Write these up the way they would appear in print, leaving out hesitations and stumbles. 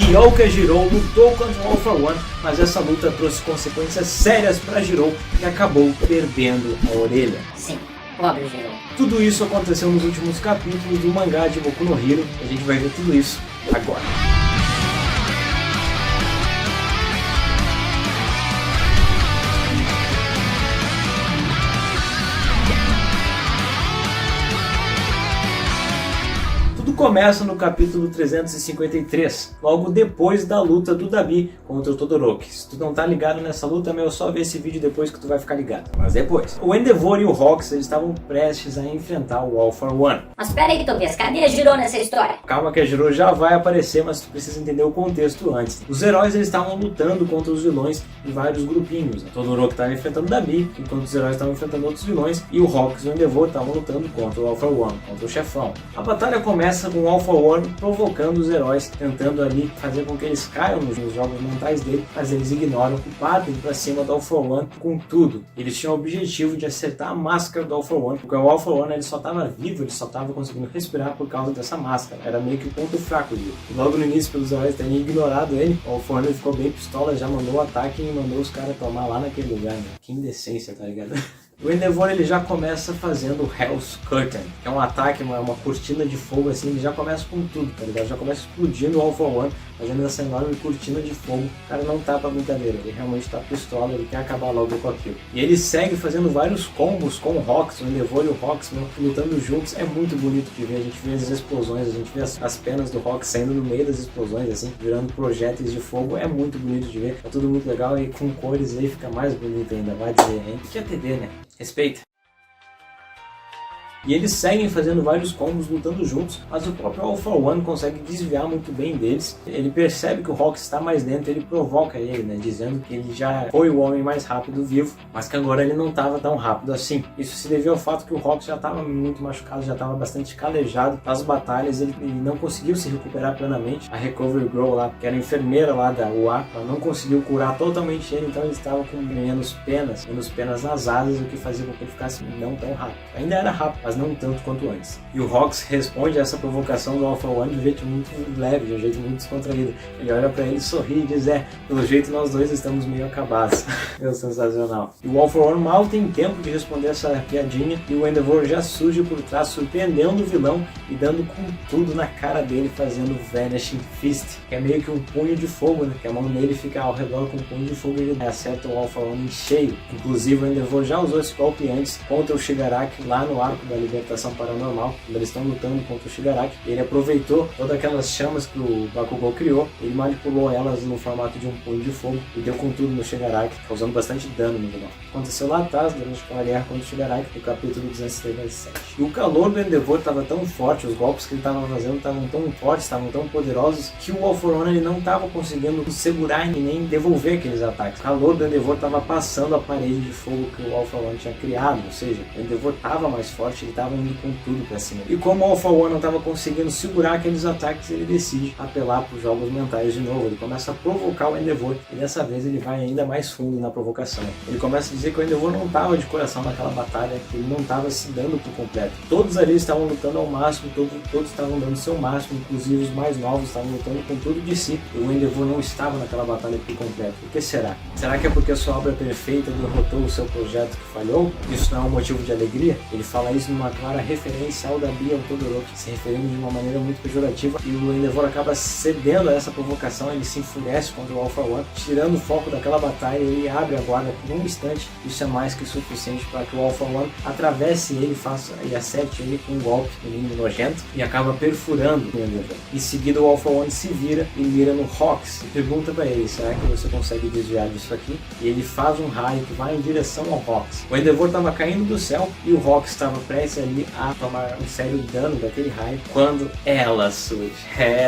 Kyoka Jiro lutou contra o All For One, mas essa luta trouxe consequências sérias para Jiro, que acabou perdendo a orelha. Sim, pobre Jiro. Tudo isso aconteceu nos últimos capítulos do mangá de Boku no Hero, e a gente vai ver tudo isso agora. Começa no capítulo 353, logo depois da luta do Dabi contra o Todoroki. Se tu não tá ligado nessa luta, meu, só ver esse vídeo depois que tu vai ficar ligado. Mas depois. O Endeavor e o Rox, eles estavam prestes a enfrentar o All For One. Mas pera aí, Tobias, cadê a Jiro nessa história? Calma que a Jiro já vai aparecer, mas tu precisa entender o contexto antes. Os heróis, eles estavam lutando contra os vilões em vários grupinhos. O Todoroki estava enfrentando o Dabi, enquanto os heróis estavam enfrentando outros vilões, e o Rox e o Endeavor estavam lutando contra o All For One, contra o chefão. A batalha começa com o All For One provocando os heróis, tentando ali fazer com que eles caiam nos jogos mentais dele, mas eles ignoram e partem pra cima do All For One com tudo. Eles tinham o objetivo de acertar a máscara do All For One, porque o All For One ele só estava vivo, ele só estava conseguindo respirar por causa dessa máscara. Era meio que o ponto fraco dele. E logo no início, pelos heróis terem ignorado ele, o All For One ficou bem pistola, já mandou o ataque e mandou os caras tomar lá naquele lugar, né? Que indecência, tá ligado? O Endeavor ele já começa fazendo o Hell's Curtain, que é um ataque, uma cortina de fogo assim, ele já começa com tudo, tá ligado? Já começa explodindo o All For One, fazendo essa enorme cortina de fogo. O cara não tá pra brincadeira, ele realmente tá pistola, ele quer acabar logo com aquilo. E ele segue fazendo vários combos com o Rox, o Endeavor e o Rox, lutando juntos. É muito bonito de ver, a gente vê as explosões, a gente vê as penas do Rox saindo no meio das explosões, assim, virando projéteis de fogo. É muito bonito de ver, é tudo muito legal e com cores aí fica mais bonito ainda, vai dizer, hein? Que é TV, né? Respeita. E eles seguem fazendo vários combos, lutando juntos, mas o próprio All For One consegue desviar muito bem deles. Ele percebe que o Rox está mais dentro, ele provoca ele, né, dizendo que ele já foi o homem mais rápido vivo, mas que agora ele não estava tão rápido assim. Isso se devia ao fato que o Rox já estava muito machucado, já estava bastante calejado das batalhas, ele não conseguiu se recuperar plenamente. A Recovery Girl lá, que era a enfermeira lá da UA, ela não conseguiu curar totalmente ele, então ele estava com menos penas nas asas, o que fazia com que ele ficasse não tão rápido. Ainda era rápido, mas não tanto quanto antes. E o Rox responde a essa provocação do All For One de um jeito muito leve, de um jeito muito descontraído. Ele olha pra ele, sorri e diz, pelo jeito nós dois estamos meio acabados. Meu, sensacional. E o All For One mal tem tempo de responder essa piadinha e o Endeavor já surge por trás, surpreendendo o vilão e dando com tudo na cara dele, fazendo o Vanishing Fist, que é meio que um punho de fogo, né? Que a mão dele fica ao redor com um punho de fogo e ele acerta o All For One em cheio. Inclusive o Endeavor já usou esse golpe antes contra o Shigaraki lá no arco da Libertação Paranormal, quando eles estão lutando contra o Shigaraki. Ele aproveitou todas aquelas chamas que o Bakugou criou, ele manipulou elas no formato de um punho de fogo e deu com tudo no Shigaraki, causando bastante dano no vilão. Aconteceu lá atrás, durante aquela guerra contra o Shigaraki, no capítulo 237. E o calor do Endeavor estava tão forte, os golpes que ele estava fazendo estavam tão fortes, estavam tão poderosos, que o All For One ele não estava conseguindo segurar e nem devolver aqueles ataques. O calor do Endeavor estava passando a parede de fogo que o All For One tinha criado, ou seja, o Endeavor estava mais forte, ele estava indo com tudo pra cima. E como o All For One não estava conseguindo segurar aqueles ataques, ele decide apelar para os jogos mentais de novo. Ele começa a provocar o Endeavor e dessa vez ele vai ainda mais fundo na provocação. Ele começa a dizer que o Endeavor não estava de coração naquela batalha, que ele não estava se dando por completo. Todos ali estavam lutando ao máximo, todos estavam dando o seu máximo, inclusive os mais novos estavam lutando com tudo de si. E o Endeavor não estava naquela batalha por completo. O que será? Será que é porque a sua obra perfeita derrotou o seu projeto que falhou? Isso não é um motivo de alegria? Ele fala isso numa clara referência ao Dabi e ao Todoroki, se referindo de uma maneira muito pejorativa, e o Endeavor acaba cedendo a essa provocação, ele se enfurece contra o All For One, tirando o foco daquela batalha, ele abre a guarda por um instante. Isso é mais que suficiente para que o All For One atravesse ele, faça e acerte ele com um golpe nojento e acaba perfurando o Endeavor. Em seguida o All For One se vira e mira no Rox e pergunta para ele, será que você consegue desviar disso aqui? E ele faz um raio que vai em direção ao Rox. O Endeavor estava caindo do céu e o Rox estava prestes ali a tomar um sério dano daquele raio quando ela surge.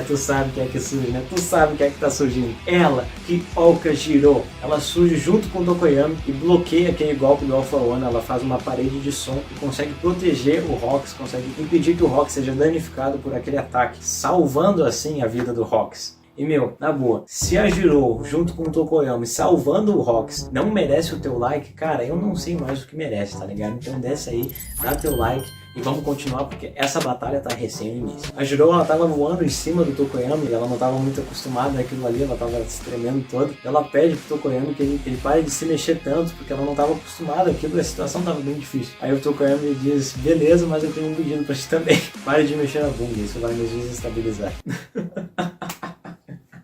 Tu sabe quem é que surge, né? Tu sabe quem é que tá surgindo. Ela, Kyoka Jiro. Ela surge junto com o Tokoyami e bloqueia aquele golpe do All For One. Ela faz uma parede de som e consegue proteger o Rox, consegue impedir que o Rox seja danificado por aquele ataque, salvando assim a vida do Rox. E na boa, se a Jiro, junto com o Tokoyami, salvando o Rox, não merece o teu like, cara, eu não sei mais o que merece, tá ligado? Então desce aí, dá teu like E vamos continuar porque essa batalha tá recém no início. A Jiro, ela tava voando em cima do Tokoyami e ela não tava muito acostumada naquilo ali, ela tava se tremendo toda. Ela pede pro Tokoyami que ele pare de se mexer tanto, porque ela não tava acostumada àquilo, a situação tava bem difícil. Aí o Tokoyami diz, beleza, mas eu tenho um pedido pra ti também. Pare de mexer na bunda, isso vai nos desestabilizar.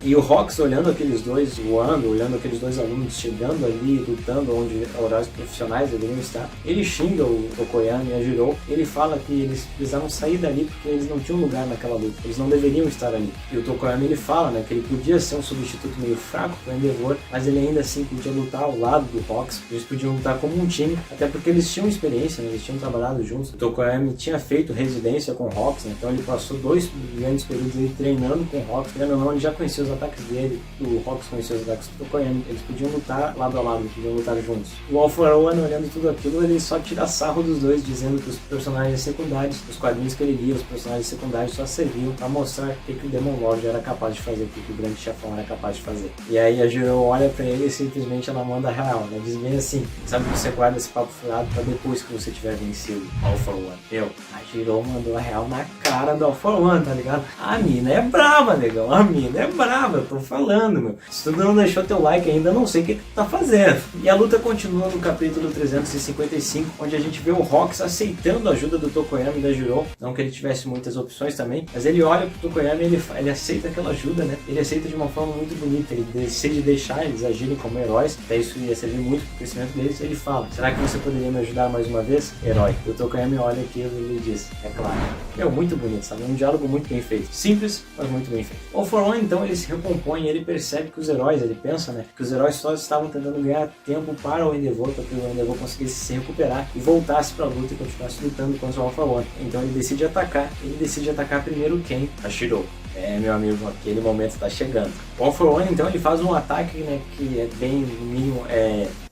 E o Rox olhando aqueles dois voando, olhando aqueles dois alunos chegando ali, lutando onde horários profissionais deveriam estar, ele xinga o Tokoyami e a Jiro, ele fala que eles precisavam sair dali porque eles não tinham lugar naquela luta, eles não deveriam estar ali. E o Tokoyami ele fala, né, que ele podia ser um substituto meio fraco para o Endeavor, mas ele ainda assim podia lutar ao lado do Rox, eles podiam lutar como um time, até porque eles tinham experiência, né, eles tinham trabalhado juntos. O Tokoyami tinha feito residência com o Rox, né, então ele passou 2 grandes períodos aí treinando com o Rox, treinando não, ele já conhecia os ataques dele, o Rox conhecia os ataques do Tokoyami, eles podiam lutar lado a lado, eles podiam lutar juntos. O All For One, olhando tudo aquilo, ele só tira sarro dos dois, dizendo que os personagens secundários, os quadrinhos que ele lia, os personagens secundários só serviam para mostrar o que o Demon Lord era capaz de fazer, o que o grande chefão era capaz de fazer. E aí a Jiro olha pra ele e simplesmente ela manda real, ela diz bem assim, sabe que você guarda esse papo furado pra depois que você tiver vencido All For One. A Jiro mandou a real na cara do All For One, tá ligado? A mina é brava, negão, a mina é brava, eu tô falando, meu. Se tu não deixou teu like ainda, não sei o que tu tá fazendo. E a luta continua no capítulo 355, onde a gente vê o Rox aceitando a ajuda do Tokoyami e da Jiro. Não que ele tivesse muitas opções também, mas ele olha pro Tokoyami e ele aceita aquela ajuda, né? Ele aceita de uma forma muito bonita, ele decide deixar eles agirem como heróis, até isso ia servir muito pro crescimento deles. Ele fala, será que você poderia me ajudar mais uma vez, herói? E o Tokoyami olha aquilo e ele diz, é claro. Muito bonito, sabe? Um diálogo muito bem feito. Simples, mas muito bem feito. All For One, então, ele se recompõe, ele percebe que os heróis, ele pensa, né, que os heróis só estavam tentando ganhar tempo para o Endeavor, para que o Endeavor conseguisse se recuperar e voltasse para a luta e continuasse lutando contra o All For One. Então ele decide atacar primeiro quem? A Shiro. Meu amigo, aquele momento está chegando. O All For One, então, ele faz um ataque, né, que é bem, no mínimo,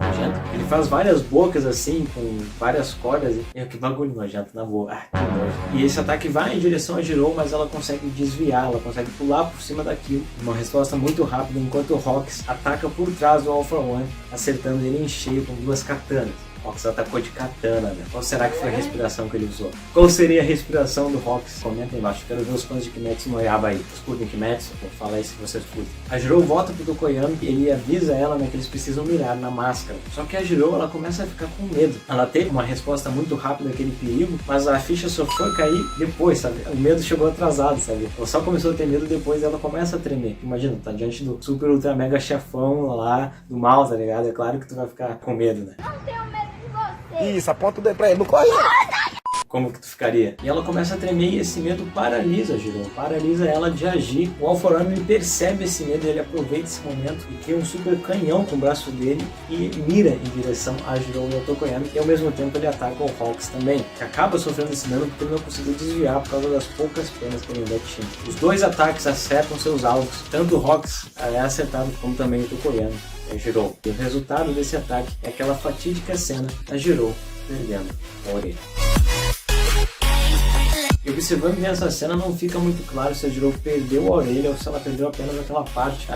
nojento. Ele faz várias bocas, assim, com várias cordas. Que bagulho nojento, na boa. Que nojo. E esse ataque vai em direção a Jiro, mas ela consegue desviar, ela consegue pular por cima daquilo. Uma resposta muito rápida, enquanto o Rox ataca por trás do All For One, acertando ele em cheio com 2 katanas. Rox atacou de katana, né? Qual será que foi a respiração que ele usou? Qual seria a respiração do Rox? Comenta aí embaixo, quero ver os fãs de Kimetsu no Yaiba aí. Vocês curtem Kimetsu? Fala aí se vocês curtem. A Jiro volta pro Tokoyami e ele avisa ela, né, que eles precisam mirar na máscara. Só que a Jiro, ela começa a ficar com medo. Ela teve uma resposta muito rápida àquele perigo, mas a ficha só foi cair depois, sabe? O medo chegou atrasado, sabe? Ela só começou a ter medo depois, ela começa a tremer. Imagina, tá diante do super ultra mega chefão lá, do mal, tá ligado? É claro que tu vai ficar com medo, né? Não tenho medo de você. Isso, aponta o dedo pra ele, não corre. Como que tu ficaria? E ela começa a tremer e esse medo paralisa a Jiro, paralisa ela de agir. O All For One percebe esse medo, ele aproveita esse momento e cria um super canhão com o braço dele e mira em direção a Jiro e ao Tokoyami, e ao mesmo tempo ele ataca o Rox também, que acaba sofrendo esse dano porque ele não conseguiu desviar por causa das poucas penas que ele ainda tinha. Os dois ataques acertam seus alvos, tanto o Rox é acertado como também o Tokoyami e a Jiro. E o resultado desse ataque é aquela fatídica cena da Jiro perdendo a orelha. E observando bem essa cena, não fica muito claro se a Jiro perdeu a orelha ou se ela perdeu apenas aquela parte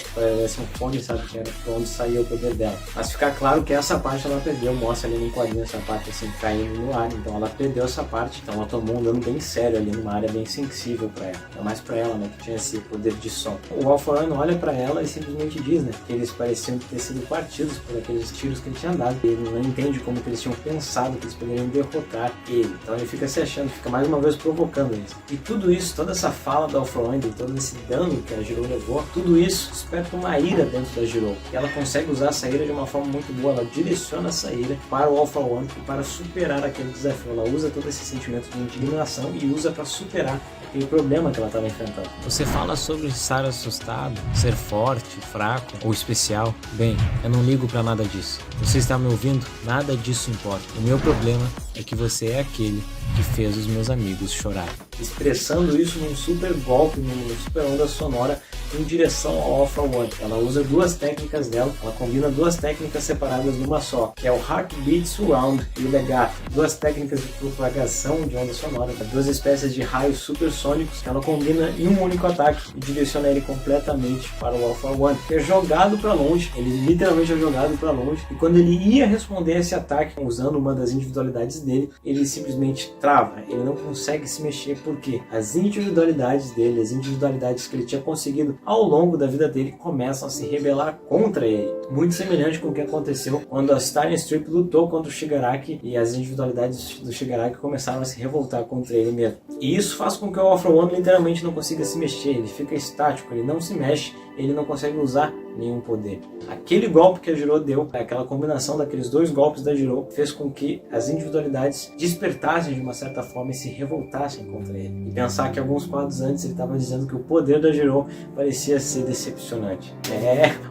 que parece um fone, sabe, que era onde saía o poder dela. Mas fica claro que essa parte ela perdeu, mostra ali no quadrinho essa parte assim caindo no ar, então ela perdeu essa parte, então ela tomou um dano bem sério ali numa área bem sensível pra ela, é mais pra ela, né, que tinha esse poder de som. O All For One olha pra ela e simplesmente diz, né, que eles pareciam ter sido partidos por aqueles tiros que ele tinha dado, e ele não entende como que eles tinham pensado que eles poderiam derrotar ele, então ele fica se achando, fica mais uma vez provocando isso. E tudo isso, toda essa fala da All For One, todo esse dano que a Jiro levou, tudo isso desperta uma ira dentro da Jiro. E ela consegue usar essa ira de uma forma muito boa, ela direciona essa ira para o All For One e para superar aquele desafio. Ela usa todo esse sentimento de indignação e usa para superar aquele problema que ela estava enfrentando. Você fala sobre estar assustado, ser forte, fraco ou especial? Bem, eu não ligo para nada disso. Você está me ouvindo? Nada disso importa. O meu problema é que você é aquele que fez os meus amigos chorarem. expressando isso num super golpe, numa super onda sonora em direção ao All For One. Ela usa duas técnicas dela, ela combina duas técnicas separadas numa só, que é o Heartbeat Surround e o Legato, duas técnicas de propagação de onda sonora, duas espécies de raios supersônicos que ela combina em um único ataque e direciona ele completamente para o All For One, que é jogado para longe, ele literalmente é jogado para longe, e quando ele ia responder esse ataque usando uma das individualidades dele, ele simplesmente trava, ele não consegue se mexer, porque as individualidades dele, as individualidades que ele tinha conseguido ao longo da vida dele, começam a se rebelar contra ele. Muito semelhante com o que aconteceu quando a Starling Strip lutou contra o Shigaraki e as individualidades do Shigaraki começaram a se revoltar contra ele mesmo. E isso faz com que o All For One literalmente não consiga se mexer, ele fica estático, ele não se mexe, ele não consegue usar nenhum poder. Aquele golpe que a Jiro deu, aquela combinação daqueles dois golpes da Jiro, fez com que as individualidades despertassem de uma certa forma e se revoltassem contra ele. E pensar que alguns quadros antes ele estava dizendo que o poder da Jiro parecia ser decepcionante.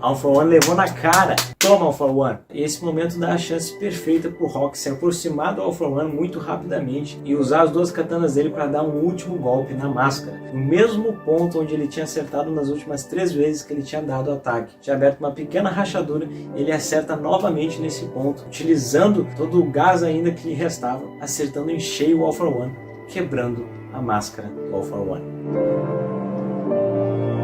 All For One levou na cara. Toma, All For One! Esse momento dá a chance perfeita para o Rock se aproximar do All For One muito rapidamente e usar as duas katanas dele para dar um último golpe na máscara. No mesmo ponto onde ele tinha acertado nas últimas 3 vezes que ele tinha dado o ataque. Tinha aberto uma pequena rachadura, ele acerta novamente nesse ponto, utilizando todo o gás ainda que lhe restava, acertando em cheio o All For One, quebrando a máscara do All For One.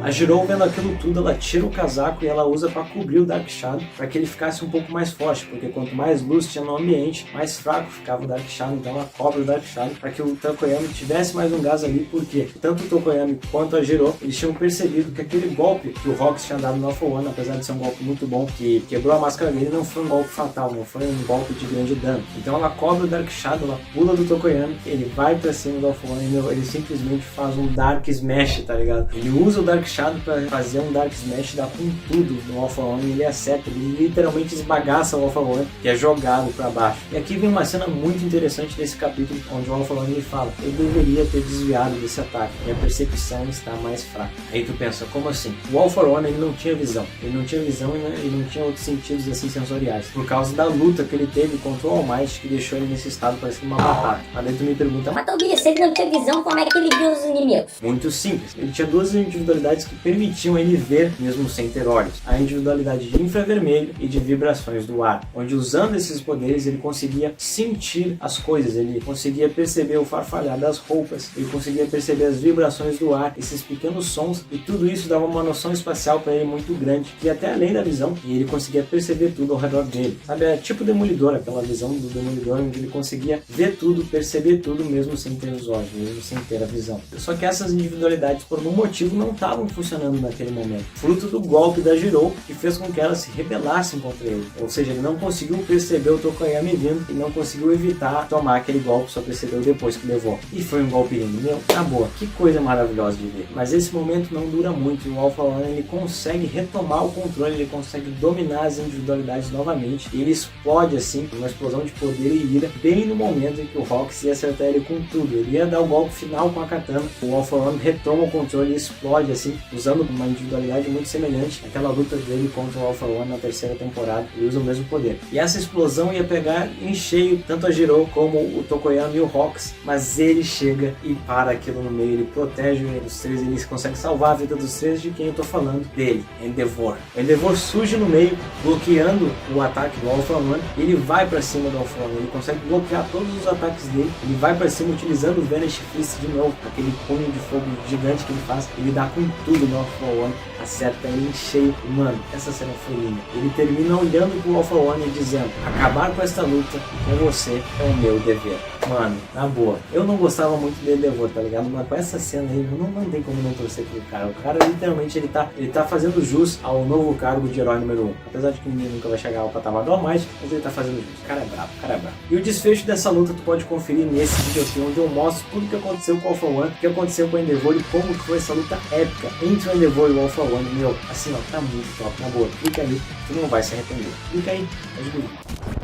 A Jiro, vendo aquilo tudo, ela tira o casaco e ela usa para cobrir o Dark Shadow, para que ele ficasse um pouco mais forte, porque quanto mais luz tinha no ambiente, mais fraco ficava o Dark Shadow, então ela cobre o Dark Shadow para que o Tokoyami tivesse mais um gás ali, porque tanto o Tokoyami quanto a Jiro, eles tinham percebido que aquele golpe que o Rox tinha dado no All For One, apesar de ser um golpe muito bom, que quebrou a máscara dele, não foi um golpe fatal, não foi um golpe de grande dano. Então ela cobre o Dark Shadow, ela pula do Tokoyami, ele vai pra cima do All For One e ele simplesmente faz um Dark Smash, tá ligado? Ele usa o Dark Shadow para fazer um Dark Smash, dá com tudo no All For One e ele acerta, ele literalmente esbagaça o All For One, que é jogado para baixo. E aqui vem uma cena muito interessante desse capítulo, onde o All For One ele fala: eu deveria ter desviado desse ataque, minha percepção está mais fraca. Aí tu pensa, como assim? O All For One ele não tinha visão, e ele não tinha outros sentidos assim sensoriais, por causa da luta que ele teve contra o All Might, que deixou ele nesse estado parecendo uma batata. Aí tu me pergunta, Mas Tobias, se ele não tinha visão, como é que ele viu os inimigos? muito simples, ele tinha duas individualidades que permitiam ele ver mesmo sem ter olhos, a individualidade de infravermelho e de vibrações do ar, onde usando esses poderes ele conseguia sentir as coisas, ele conseguia perceber o farfalhar das roupas, ele conseguia perceber as vibrações do ar, esses pequenos sons, e tudo isso dava uma noção espacial para ele muito grande, que ia até além da visão, e ele conseguia perceber tudo ao redor dele, sabe, é tipo Demolidor, aquela visão do Demolidor, onde ele conseguia ver tudo, perceber tudo mesmo sem ter os olhos, mesmo sem ter a visão. Só que essas individualidades por algum motivo não estavam funcionando naquele momento, fruto do golpe da Jiro, que fez com que elas se rebelassem contra ele, ou seja, ele não conseguiu perceber o Tokoyami vindo e não conseguiu evitar tomar aquele golpe, só percebeu depois que levou, e foi um golpe lindo, meu, na boa, que coisa maravilhosa de ver. Mas esse momento não dura muito e o All For One ele consegue retomar o controle, ele consegue dominar as individualidades novamente, e ele explode assim, uma explosão de poder e ira, bem no momento em que o Rox ia acertar ele com tudo, ele ia dar o golpe final com a katana, o All For One retoma o controle e explode assim, usando uma individualidade muito semelhante àquela luta dele contra o All For One na terceira temporada, e usa o mesmo poder. E essa explosão ia pegar em cheio tanto a Jiro como o Tokoyami e o Rox, mas ele chega e para aquilo no meio, ele protege os três, ele consegue salvar a vida dos três. De quem eu tô falando? Dele, Endeavor. O Endeavor surge no meio, bloqueando o ataque do All For One, e ele vai pra cima do All For One, ele consegue bloquear todos os ataques dele, ele vai pra cima utilizando o Vanish Fist de novo, aquele punho de fogo gigante que ele faz, ele dá com tudo no All For One, acerta ele em cheio. Mano, essa cena foi linda. Ele termina olhando pro All For One e dizendo: acabar com esta luta com você é o meu dever. Mano, na boa, eu não gostava muito dele Endeavor, tá ligado? Mas com essa cena aí, não tem como não torcer pro cara. O cara literalmente ele tá fazendo jus ao novo cargo de herói número 1. Apesar de que ninguém nunca vai chegar ao patamar do All Might, mas ele tá fazendo jus. O cara é brabo, o cara é brabo. E o desfecho dessa luta tu pode conferir nesse vídeo aqui, onde eu mostro tudo o que aconteceu com o All For One, o que aconteceu com o Endeavor e como que foi essa luta épica entre o Endeavor e o All For One. Meu, assim ó, tá muito top, na boa. Clica aí, tu não vai se arrepender. Clica aí, pode vir.